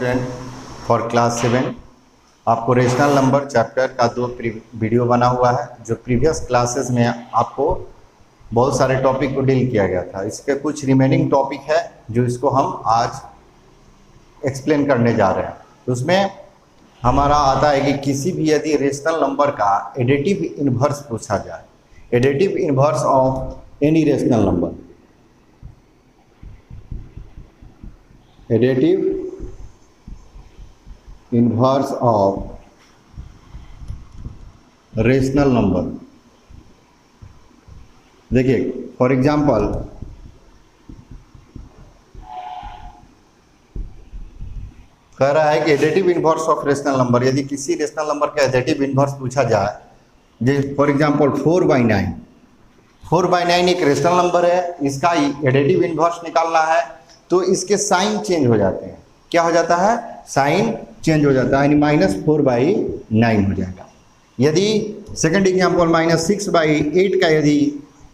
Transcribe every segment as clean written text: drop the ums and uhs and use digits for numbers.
Student for class 7। आपको rational number chapter का 2 video बना हुआ है, जो प्रीवियस क्लासेस में आपको बहुत सारे टॉपिक को डील किया गया था। इसके कुछ रिमेनिंग टॉपिक है जो इसको हम आज एक्सप्लेन करने जा रहे हैं। तो उसमें हमारा आता है कि किसी भी यदि रेशनल नंबर का एडिटिव इन्वर्स पूछा जाए, additive inverse of any rational number, additive inverse of rational number. देखिए फॉर एग्जांपल कह रहा है कि additive inverse of rational number, यदि किसी रेशनल नंबर का एडिटिव इन्वर्स पूछा जाए, जैसे फॉर एग्जांपल 4/9, 4/9 एक रेशनल नंबर है, इसका एडिटिव इन्वर्स निकालना है तो इसके साइन चेंज हो जाते हैं। क्या हो जाता है? साइन चेंज हो जाता है, यानी -4/9 हो जाएगा। यदि सेकंड एग्जांपल -6/8 का यदि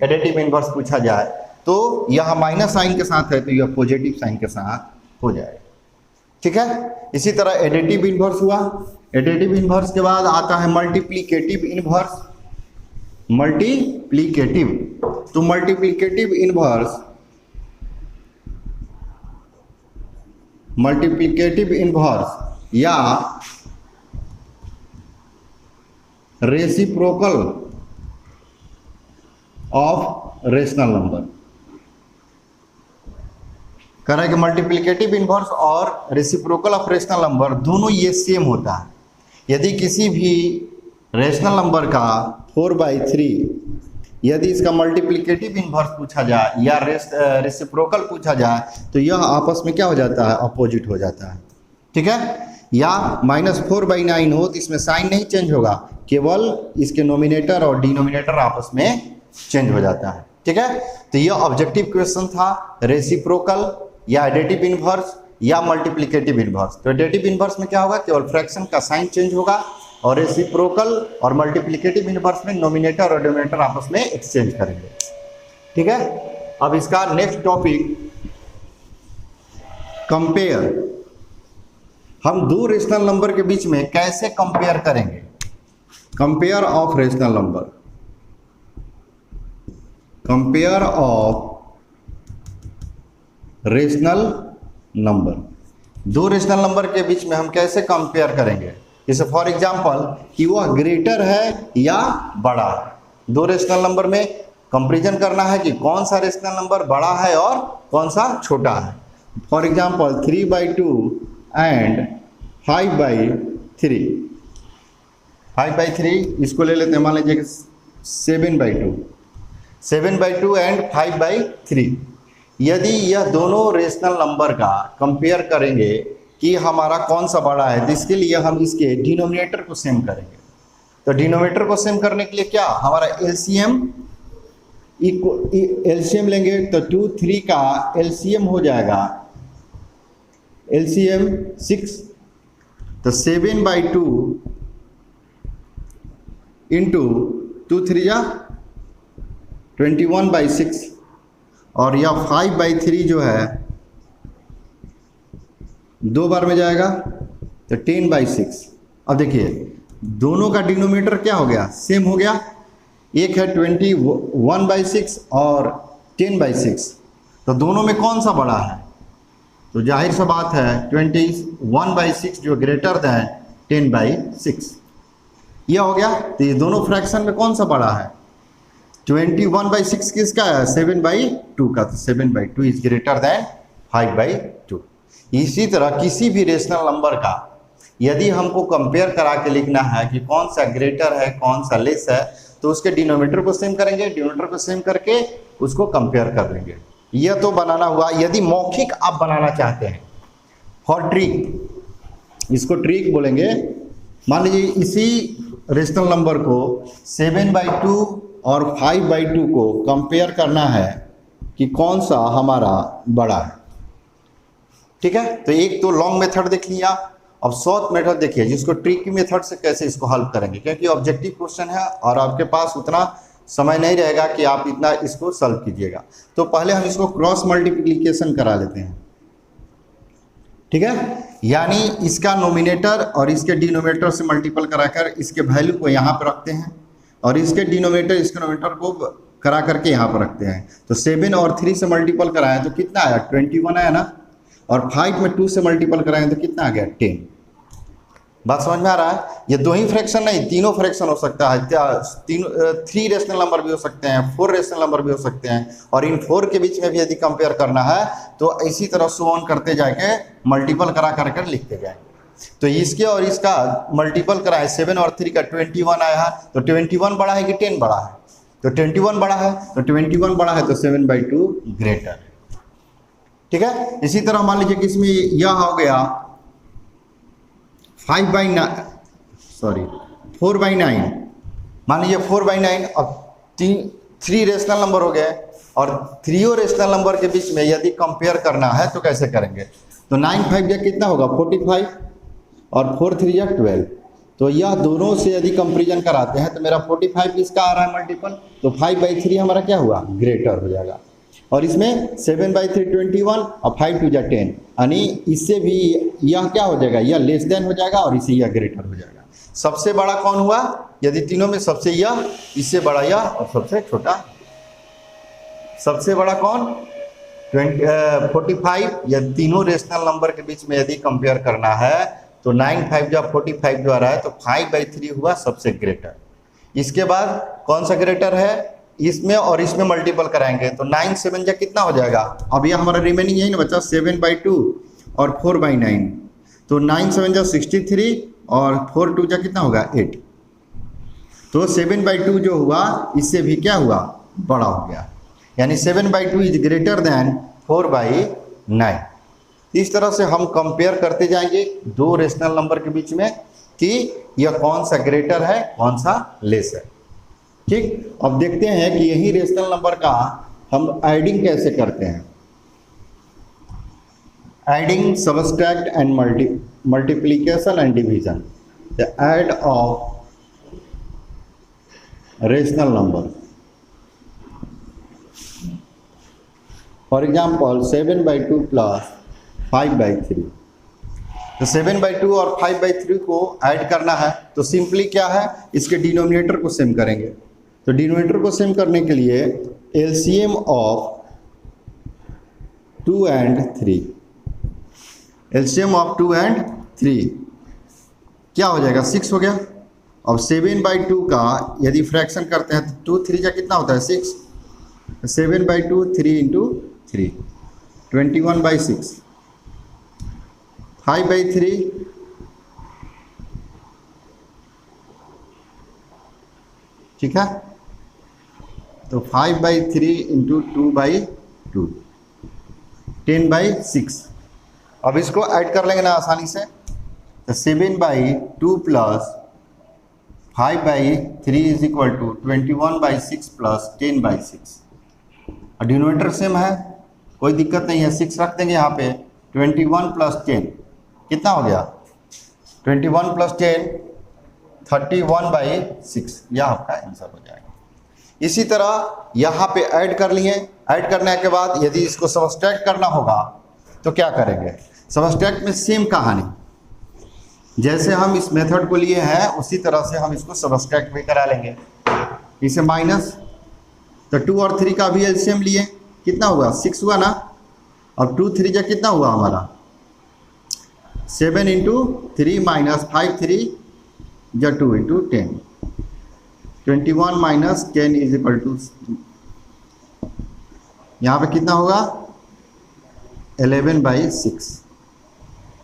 एडिटिव इन्वर्स पूछा जाए तो यह माइनस साइन के साथ है तो यह पॉजिटिव साइन के साथ हो जाएगा। ठीक है, इसी तरह एडिटिव इन्वर्स हुआ। एडिटिव इन्वर्स के बाद आता है मल्टीप्लिकेटिव इन्वर्स। मल्टीप्लिकेटिव, तो मल्टीप्लिकेटिव इन्वर्स, मल्टीप्लिकेटिव इन्वर्स या रेसिप्रोकल ऑफ रेशनल नंबर। कह रहा है कि मल्टीप्लिकेटिव इन्वर्स और रेसिप्रोकल ऑफ रेशनल नंबर दोनों ये सेम होता है। यदि किसी भी रेशनल नंबर का 4/3 यदि इसका मल्टीप्लिकेटिव इन्वर्स पूछा जाए या रेसिप्रोकल पूछा जाए तो यह आपस में क्या हो जाता है? अपोजिट हो जाता है। ठीक है, या -4/9 हो तो इसमें साइन नहीं चेंज होगा, केवल इसके नोमिनेटर और डिनोमिनेटर आपस में चेंज हो जाता है। ठीक है, तो यह ऑब्जेक्टिव क्वेश्चन था, रेसिप्रोकल या एडिटिव इन्वर्स या मल्टीप्लिकेटिव इन्वर्स। तो एडिटिव इन्वर्स में क्या होगा? केवल फ्रैक्शन का साइन चेंज होगा, और रेसिप्रोकल और मल्टीप्लिकेटिव इन्वर्स में नोमिनेटर और डिनोमिनेटर आपस में एक्सचेंज करेंगे। ठीक है, अब इसका नेक्स्ट टॉपिक कंपेयर। हम दो रेशनल नंबर के बीच में कैसे कंपेयर करेंगे? Compare of rational number, compare of rational number. दो रेशनल नंबर के बीच में हम कैसे कंपेयर करेंगे? जैसे फॉर एग्जांपल कि वह ग्रेटर है या बड़ा है। दो रेशनल नंबर में कंपैरिजन करना है कि कौन सा रेशनल नंबर बड़ा है और कौन सा छोटा है। For example 3/2 and 5/3। 5/3 इसको ले लेते हैं, मान लीजिए 7/2, 7/2 एंड 5/3। यदि यह दोनों रेशनल नंबर का कंपेयर करेंगे कि हमारा कौन सा बड़ा है, तो इसके लिए हम इसके डिनोमिनेटर को सेम करेंगे। तो डिनोमिनेटर को सेम करने के लिए क्या, हमारा एलसीएम लेंगे तो 2, 3 का एलसीएम हो जाएगा, एलसीएम 6, तो 7/2 इंटू 2 3 या 21/6, और यह 5/3 जो है 2 बार में जाएगा तो 10/6। अब देखिए दोनों का डिनोमिनेटर क्या हो गया? सेम हो गया। एक है 21/6 और 10/6, तो दोनों में कौन सा बड़ा है? तो जाहिर सा बात है 21/6 जो ग्रेटर दैन 10/6, यह हो गया। तो ये दोनों फ्रैक्शन में कौन सा बड़ा है? 21/6 किसका है? 7/2 का, तो 7/2 इज ग्रेटर दैन 5/2। इसी तरह किसी भी रेशनल नंबर का यदि हमको कंपेयर करा के लिखना है कि कौन सा ग्रेटर है कौन सा लेस है, तो उसके डिनोमिनेटर को सेम करेंगे, डिनोमिनेटर को सेम करके उसको कंपेयर कर लेंगे। यह तो बनाना हुआ। यदि मौखिक आप बनाना चाहते हैं फॉर ट्रिक, इसको ट्रिक बोलेंगे। मान लीजिए इसी रेशनल नंबर को 7/2 और 5/2 को कंपेयर करना है कि कौन सा हमारा बड़ा है। ठीक है, तो एक तो लॉन्ग मेथड देख लिया, अब शॉर्ट मेथड देखिए जिसको ट्रिकी मेथड से कैसे इसको हल करेंगे, क्योंकि ऑब्जेक्टिव क्वेश्चन है और आपके पास उतना समय नहीं रहेगा कि आप इतना इसको सॉल्व कीजिएगा। तो पहले हम इसको क्रॉस मल्टीप्लिकेशन करा लेते हैं। ठीक है, यानी इसका नोमिनेटर और इसके डिनोमिनेटर से मल्टीपल कराकर इसके वैल्यू को यहाँ पर रखते हैं और इसके डिनोमिनेटर इसके नोमिनेटर को करा करके यहाँ पर रखते हैं। तो 7 और 3 से मल्टीपल कराएं तो कितना आया, 21 आया ना, और 5 में 2 से मल्टीपल कराएं तो कितना आ गया, 10। बात समझ में आ रहा है? ये दो ही फ्रैक्शन नहीं, तीनों फ्रैक्शन हो सकता है। 3 रेशनल नंबर भी हो सकते हैं, 4 रेशनल नंबर भी हो सकते हैं, और इन 4 के बीच में भी यदि कंपेयर करना है तो इसी तरह सो ऑन करते जाके मल्टीपल करा कर लिखते जाएंगे। तो इसके और इसका मल्टीपल करा है, 7 और 3 का 21 आया है। तो 21 बड़ा है कि 10 बड़ा है? तो 21 बड़ा है, तो 21 बड़ा है तो 7/2 ग्रेटर। ठीक है। इसी तरह मान लीजिए कि इसमें यह हो गया 4/9, मान लीजिए 4/9। अब 3 रेशनल नंबर हो गए और 3 रेशनल नंबर के बीच में यदि कंपेयर करना है तो कैसे करेंगे? तो 9 5 या कितना होगा, 45, और 4 3 या 12। तो यह दोनों से यदि कंपेरिजन कराते हैं तो मेरा 45 इसका आ रहा है मल्टीपल, तो 5/3 हमारा क्या हुआ, ग्रेटर हो जाएगा। और इसमें 7/3 21 और 5 2 10, यानी इससे भी यह क्या हो जाएगा, यह लेस देन हो जाएगा और इससे यह ग्रेटर हो जाएगा। सबसे बड़ा कौन हुआ? यदि तीनों में सबसे यह, इससे बड़ा यह और सबसे छोटा। सबसे बड़ा कौन? 45। या तीनों रेशनल नंबर के बीच में यदि कंपेयर करना है तो 9 5 जो 45 जो आ रहा है तो 5/3 हुआ सबसे ग्रेटर। इसके बाद कौन सा ग्रेटर है? इसमें और इसमें मल्टीपल कराएंगे तो 9 7 जा कितना हो जाएगा? अब यह हमारा रिमेनिंग यही ना बचा, 7/2 और 4/9। तो 9 7 जा 63 और 4 2 जा कितना होगा, 8। तो 7/2 जो हुआ इससे भी क्या हुआ, बड़ा हो गया, यानी 7/2 इज ग्रेटर देन 4/9। इस तरह से हम कंपेयर करते जाएंगे दो रेशनल नंबर के बीच में कि यह कौन सा ग्रेटर है कौन सा लेस है। ठीक। अब देखते हैं कि यही रेशनल नंबर का हम एडिंग कैसे करते हैं। Adding, subtract and multiplication and division. The add of rational number. For example 7/2 plus 5/3। तो 7/2 और 5/3 को ऐड करना है तो सिंपली क्या है, इसके डिनोमिनेटर को सेम करेंगे। तो डिनोमिनेटर को सेम करने के लिए LCM of 2 and 3, LCM of 2 and 3 क्या हो जाएगा, 6 हो गया। अब 7/2 का यदि फ्रैक्शन करते हैं तो 2 3 जा कितना होता है, 6। 7/2 3 × 3 21/6। 5/3 ठीक है। तो 5/3 × 2/2 10/6। अब इसको ऐड कर लेंगे ना आसानी से। तो 7/2 plus 5/3 is equal to 21/6 plus 10/6। और डिनोमिनेटर सेम है, कोई दिक्कत नहीं है, 6 रख देंगे यहाँ पे। 21 + 10 कितना हो गया, 21 + 10 31/6। यह आपका आंसर हो जाएगा। इसी तरह यहाँ पे ऐड कर लिए। ऐड करने के बाद यदि इसको सबट्रैक्ट करना होगा तो क्या करेंगे? सबट्रैक्ट में सेम कहानी, जैसे हम इस मेथड को लिए हैं उसी तरह से हम इसको सबट्रैक्ट भी करा लेंगे। इसे माइनस, तो 2 और 3 का भी एलसीएम लिए, कितना हुआ, 6 हुआ ना। और 2 3 जा कितना हुआ हमारा, 7 × 3 - 5 3 जा 2 × 10। 21 - 10 इज इक्वल टू, यहाँ पे कितना होगा, 11/6।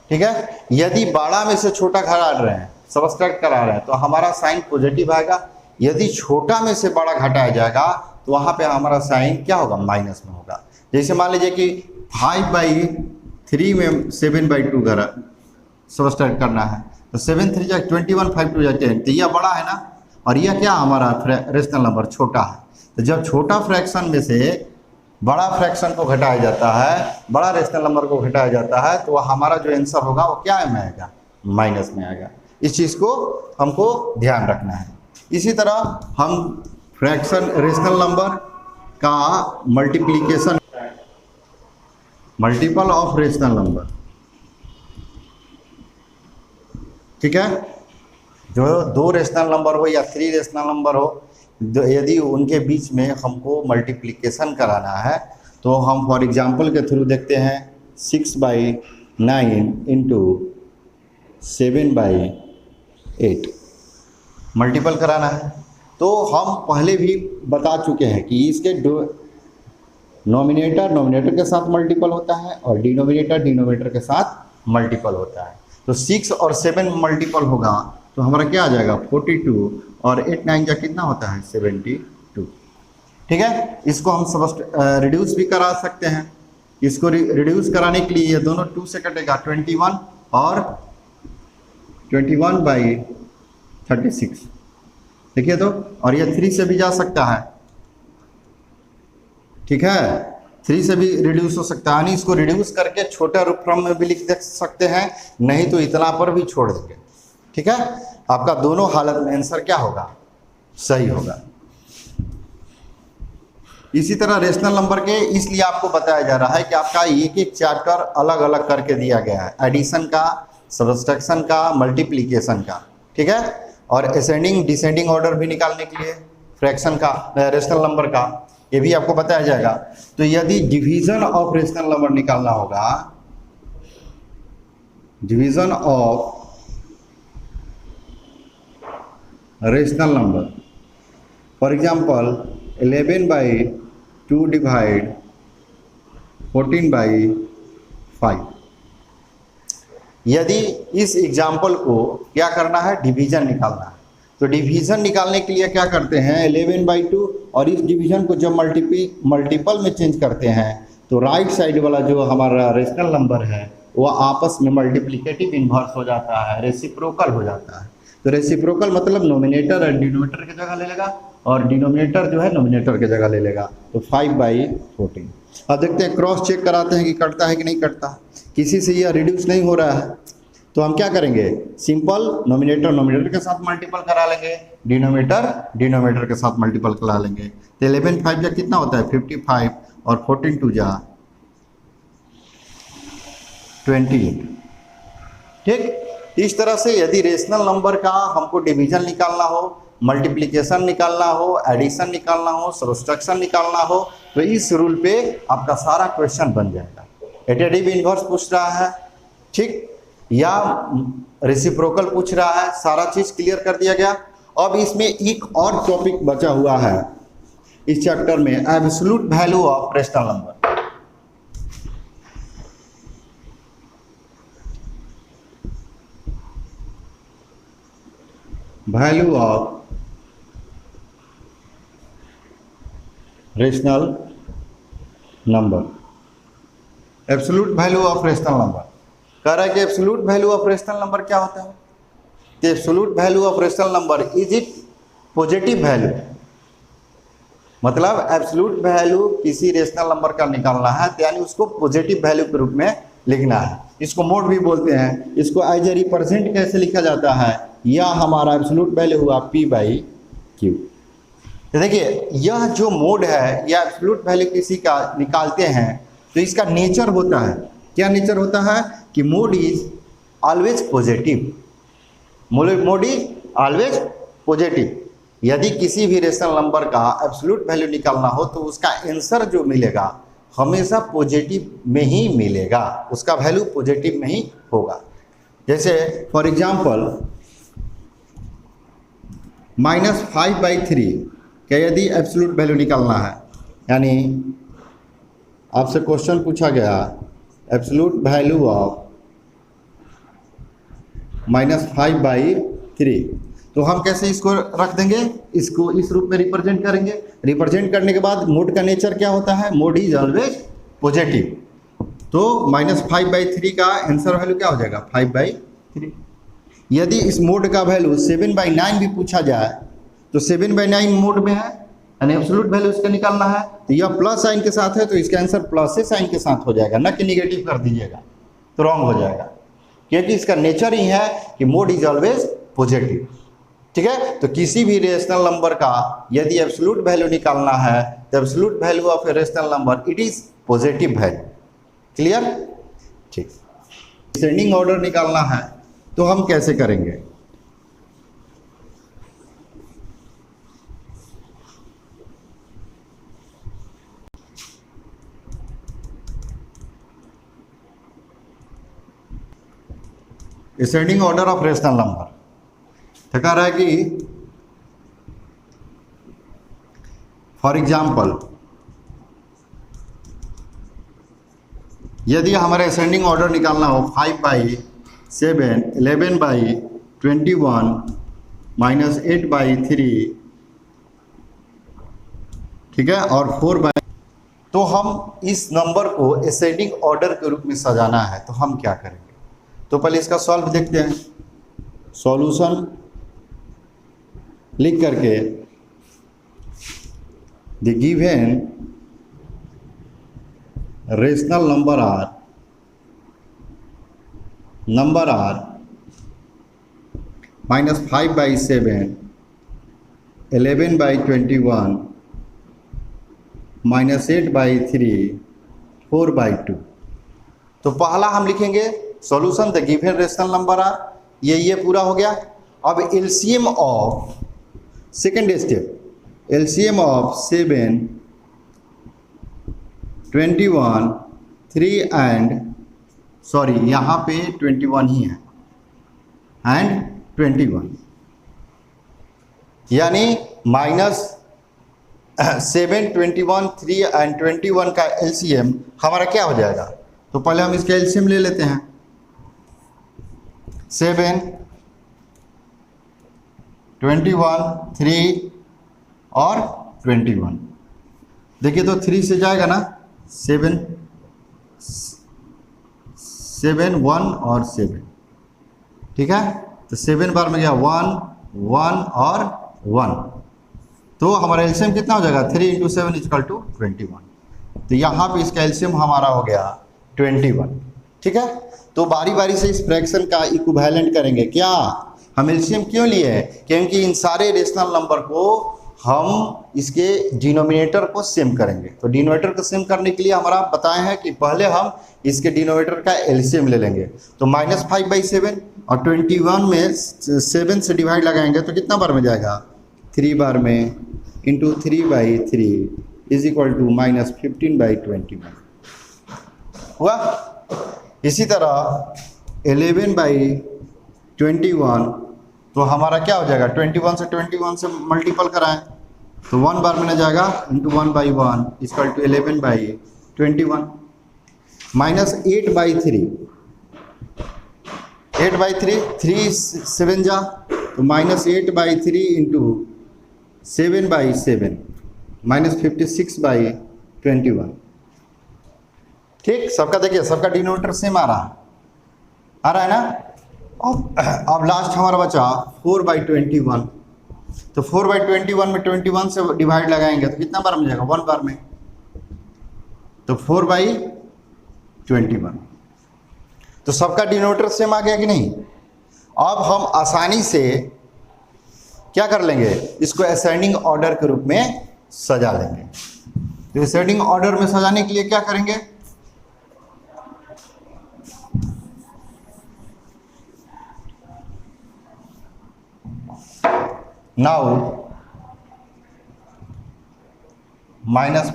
ठीक है। यदि बड़ा में से छोटा घटा रहे हैं, सबट्रैक्ट करा रहे हैं, तो हमारा साइन पॉजिटिव आएगा। यदि छोटा में से बड़ा घटाया जाएगा तो वहाँ पे हमारा साइन क्या होगा, माइनस में होगा। जैसे मान लीजिए कि 5/3 में 7/2 घर सबट्रैक्ट करना है, तो 7 3 जा 21 5 2 जा 10। तो यह बड़ा है ना, और यह क्या हमारा रेशनल नंबर छोटा है। तो जब छोटा फ्रैक्शन में से बड़ा फ्रैक्शन को घटाया जाता है, बड़ा रेशनल नंबर को घटाया जाता है, तो हमारा जो आंसर होगा वो क्या में आएगा, माइनस में आएगा। इस चीज़ को हमको ध्यान रखना है। इसी तरह हम फ्रैक्शन रेशनल नंबर का multiplication, multiple of rational number, ठीक है, जो दो रेशनल नंबर हो या थ्री रेशनल नंबर हो, यदि उनके बीच में हमको मल्टीप्लिकेशन कराना है तो हम फॉर एग्जांपल के थ्रू देखते हैं 6/9 इंटू 7/8 मल्टीपल कराना है। तो हम पहले भी बता चुके हैं कि इसके नॉमिनेटर के साथ मल्टीपल होता है और डिनोमिनेटर के साथ मल्टीपल होता है। तो 6 और 7 मल्टीपल होगा तो हमारा क्या आ जाएगा 42 और 8 9 का कितना होता है 72। ठीक है, इसको हम सब रिड्यूस भी करा सकते हैं। इसको रिड्यूस कराने के लिए ये दोनों 2 से कटेगा 21 और 21/36 देखिए तो, और ये 3 से भी जा सकता है। ठीक है, 3 से भी रिड्यूस हो सकता है, यानी इसको रिड्यूस करके छोटे रूप फॉर्म में भी लिख दे सकते हैं, नहीं तो इतना पर भी छोड़ देंगे। ठीक है, आपका दोनों हालत में आंसर क्या होगा सही होगा। इसी तरह रेशनल नंबर के इसलिए आपको बताया जा रहा है कि आपका एक एक चैप्टर अलग अलग करके दिया गया है, एडिशन का, सब्ट्रैक्शन का, मल्टीप्लिकेशन का। ठीक है, और असेंडिंग डिसेंडिंग ऑर्डर भी निकालने के लिए फ्रैक्शन का, रेशनल नंबर का, ये भी आपको बताया जाएगा। तो यदि डिवीजन ऑफ रेशनल नंबर निकालना होगा, division of rational number, for example 11/2 divide 14/5, यदि इस एग्जाम्पल को क्या करना है डिवीजन निकालना है, तो डिवीजन निकालने के लिए क्या करते हैं 11/2 और इस डिवीजन को जब मल्टीपल में चेंज करते हैं तो राइट साइड वाला जो हमारा रेशनल नंबर है वो आपस में मल्टीप्लिकेटिव इन्वर्स हो जाता है, रेसिप्रोकल हो जाता है। तो रेसिप्रोकल मतलब नोमिनेटर डिनोमिनेटर की जगह ले लेगा और डिनोमिनेटर जो है नोमिनेटर की जगह ले लेगा। तो 5/14। अब देखते हैं, क्रॉस चेक कराते हैं कि कटता है कि नहीं कटता। किसी से यह रिड्यूस नहीं हो रहा है तो हम क्या करेंगे, सिंपल नोमिनेटर के साथ मल्टीपल करा लेंगे, डिनोमिनेटर के साथ मल्टीपल करा लेंगे। तो 11 5 जा कितना होता है 55 और 14 2 जा 28। ठीक, इस तरह से यदि रेशनल नंबर का हमको डिवीजन निकालना हो, मल्टीप्लिकेशन निकालना हो, एडिशन निकालना हो, सब्ट्रैक्शन निकालना हो, तो इस रूल पे आपका सारा क्वेश्चन बन जाएगा। एडिटिव इन्वर्स पूछ रहा है, ठीक, या रेसिप्रोकल पूछ रहा है, सारा चीज क्लियर कर दिया गया। अब इसमें एक और टॉपिक बचा हुआ है इस चैप्टर में, absolute value of rational number. Value of rational number, absolute value of rational number. कह रहा है कि absolute value of rational number क्या होता है। तो absolute value of rational number is it positive value, मतलब एब्सोल्यूट वैल्यू किसी रेशनल नंबर का निकालना है तो यानी उसको पॉजिटिव वैल्यू के रूप में लिखना है। इसको मोड भी बोलते हैं। इसको एज ए रिप्रेजेंट कैसे लिखा जाता है, यह हमारा एब्सोल्यूट वैल्यू हुआ P/Q। तो देखिए, यह जो मोड है या एब्सोल्यूट वैल्यू किसी का निकालते हैं तो इसका नेचर होता है, क्या नेचर होता है कि mode is always positive, mode is always positive. यदि किसी भी रेशनल नंबर का एब्सोल्यूट वैल्यू निकालना हो तो उसका आंसर जो मिलेगा हमेशा पॉजिटिव में ही मिलेगा, उसका वैल्यू पॉजिटिव में ही होगा। जैसे फॉर एग्जांपल -5/3 क्या यदि एब्सोल्यूट वैल्यू निकालना है, यानी आपसे क्वेश्चन पूछा गया एब्सोल्यूट वैल्यू ऑफ -5/3, तो हम कैसे इसको रख देंगे, इसको इस रूप में रिप्रेजेंट करेंगे। रिप्रेजेंट करने के बाद मोड का नेचर क्या होता है, मोड इज ऑलवेज पॉजिटिव। तो -5/3 का आंसर वैल्यू क्या हो जाएगा 5/3। यदि इस मोड का वैल्यू 7/9 भी पूछा जाए तो 7/9 मोड में है, यानी एब्सोल्यूट वैल्यू इसका निकालना है, तो यह प्लस साइन के साथ है तो इसका आंसर प्लस से साइन के साथ हो जाएगा, न कि निगेटिव कर दीजिएगा तो रॉन्ग हो जाएगा, क्योंकि इसका नेचर ही है कि मोड इज ऑलवेज पॉजिटिव। ठीक है, तो किसी भी रेशनल नंबर का यदि एब्सोल्यूट वैल्यू निकालना है तो absolute value of a rational number it is positive value. Clear, ठीक। डिसेंडिंग ऑर्डर निकालना है तो हम कैसे करेंगे? Ascending order of rational number तो कह रहा है कि फॉर एग्जाम्पल यदि हमारे असेंडिंग ऑर्डर निकालना हो 5/7, 11/21 माइनस 8/3, ठीक है, और 4 तो हम इस नंबर को असेंडिंग ऑर्डर के रूप में सजाना है तो हम क्या करेंगे? तो पहले इसका सॉल्व देखते हैं। सॉल्यूशन लिख करके the given rational number are -5/7, 11/21 -8/3, 4/2। तो पहला हम लिखेंगे solution the given rational number are, ये पूरा हो गया। अब LCM of second step, LCM of 7, 21, 3 and sorry यहाँ पे 21 ही है एंड 21, यानी -7, 21, 3 एंड 21 का एलसीएम हमारा क्या हो जाएगा? तो पहले हम इसका एलसीएम ले लेते हैं। 7, 21, 3 और 21, देखिए तो 3 से जाएगा ना, 7, 1 और 7, ठीक है। तो 7 बार में गया 1, 1 और 1, तो हमारा एलसीएम कितना हो जाएगा? 3 × 7 = 21। तो यहाँ पे इसका एलसीएम हमारा हो गया 21, ठीक है। तो बारी बारी से इस फ्रैक्शन का इक्विवेलेंट करेंगे। क्या हम एलसीएम क्यों लिए हैं? क्योंकि इन सारे रेशनल नंबर को हम इसके डिनोमिनेटर को सेम करेंगे। तो डिनोमिनेटर को सेम करने के लिए हमारा बताए हैं कि पहले हम इसके डिनोमिनेटर का एलसीएम ले लेंगे। तो -5/7 और 21 में 7 से डिवाइड लगाएंगे तो कितना बार में जाएगा? 3 बार में, इंटू 3/3 = -15/21 हुआ। इसी तरह 11/21 तो हमारा क्या हो जाएगा? 21 से 21 से मल्टीपल कराएं तो 1 बार में न जाएगा, इंटू 1/1 = 11/21 -8/3, 8/3, 3 7 जा तो -8/3 इंटू 7/7 -56/21, ठीक। सबका देखिए, सबका डिनोमिनेटर सेम आ रहा है ना। अब लास्ट हमारा बचा 4/21, तो 4/21 में 21 से डिवाइड लगाएंगे तो कितना बार में जाएगा? 1 बार में, तो 4/21। तो सबका डिनोमिनेटर सेम आ गया कि नहीं? अब हम आसानी से क्या कर लेंगे? इसको असेंडिंग ऑर्डर के रूप में सजा लेंगे। तो असेंडिंग ऑर्डर में सजाने के लिए क्या करेंगे? नाउ माइनस,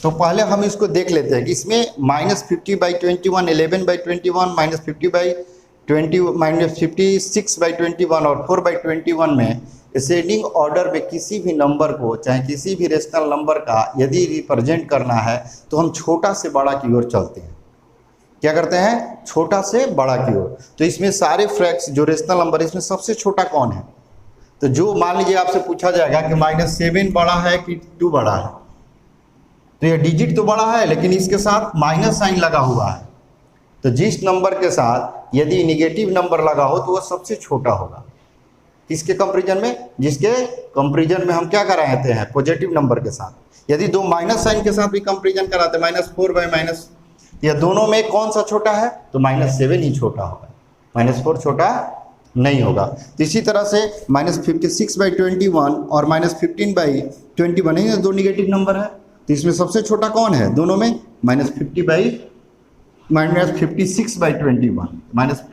तो पहले हम इसको देख लेते हैं कि इसमें -50/21, 11/21, -50/20, -56/21 और 4/21 में असेंडिंग ऑर्डर में किसी भी नंबर को, चाहे किसी भी रेशनल नंबर का यदि रिप्रेजेंट करना है तो हम छोटा से बड़ा की ओर चलते हैं। क्या करते हैं? छोटा से बड़ा की ओर। तो इसमें सारे फ्रैक्स जो रेशनल नंबर है इसमें सबसे छोटा कौन है? तो जो मान लीजिए आपसे पूछा जाएगा कि -7 बड़ा है कि 2 बड़ा है, तो ये डिजिट तो बड़ा है लेकिन इसके साथ माइनस साइन लगा हुआ है। तो जिस नंबर के साथ यदि निगेटिव नंबर लगा हो तो वह सबसे छोटा होगा। किसके कंपैरिजन में? जिसके कंपैरिजन में हम क्या कराते हैं? पॉजिटिव नंबर के साथ। यदि दो माइनस साइन के साथ भी कंपैरिजन कराते हैं, -4/-, या दोनों में कौन सा छोटा है? तो -7 ही छोटा होगा, -4 छोटा नहीं होगा। तो इसी तरह से -56/21 और -15/21 नहीं, दो निगेटिव नंबर है, तो इसमें सबसे छोटा कौन है दोनों में? -50/21 -56/21 माइनस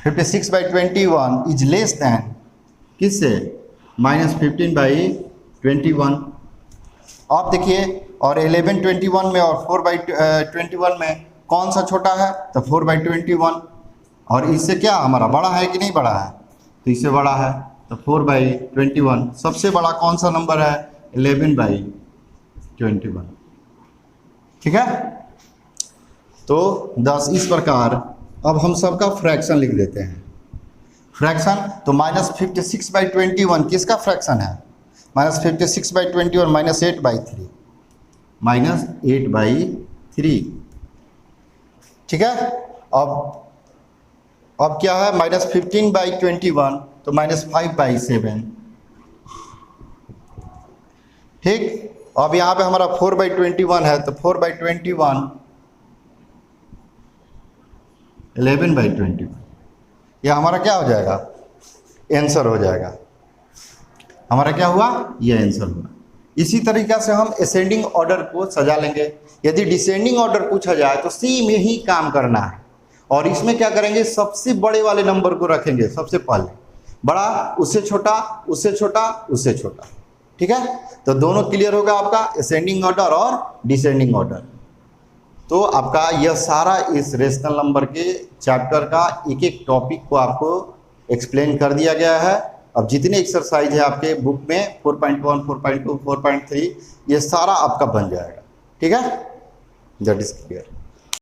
56/21 इज लेस दैन किससे, -15/21। आप देखिए, और 11/21 में और 4/21 में कौन सा छोटा है, तो 4/21। और इससे क्या हमारा बड़ा है कि नहीं बड़ा है, तो इससे बड़ा है, तो 4/21। सबसे बड़ा कौन सा नंबर है, 11/21। ठीक है, तो 10 इस प्रकार। अब हम सबका फ्रैक्शन लिख देते हैं। फ्रैक्शन तो -56/21 किसका फ्रैक्शन है, -56/21 -8/3, -8/3। ठीक है, अब क्या है, -15/21 तो -5/7। ठीक, अब यहाँ पे हमारा 4/21 है, तो 4/21 11/21। यह हमारा क्या हो जाएगा, आंसर हो जाएगा। हमारा क्या हुआ, ये आंसर हुआ। इसी तरीक़ा से हम असेंडिंग ऑर्डर को सजा लेंगे। यदि डिसेंडिंग ऑर्डर पूछा जाए तो सी में ही काम करना है, और इसमें क्या करेंगे, सबसे बड़े वाले नंबर को रखेंगे सबसे पहले, बड़ा उससे छोटा उससे छोटा उससे छोटा। ठीक है, तो दोनों क्लियर होगा आपका, असेंडिंग ऑर्डर और डिसेंडिंग ऑर्डर। तो आपका यह सारा इस रेशनल नंबर के चैप्टर का एक एक टॉपिक को आपको एक्सप्लेन कर दिया गया है। अब जितने एक्सरसाइज है आपके बुक में 4.1, 4.2, 4.3, ये सारा आपका बन जाएगा। ठीक है, दैट इज क्लियर।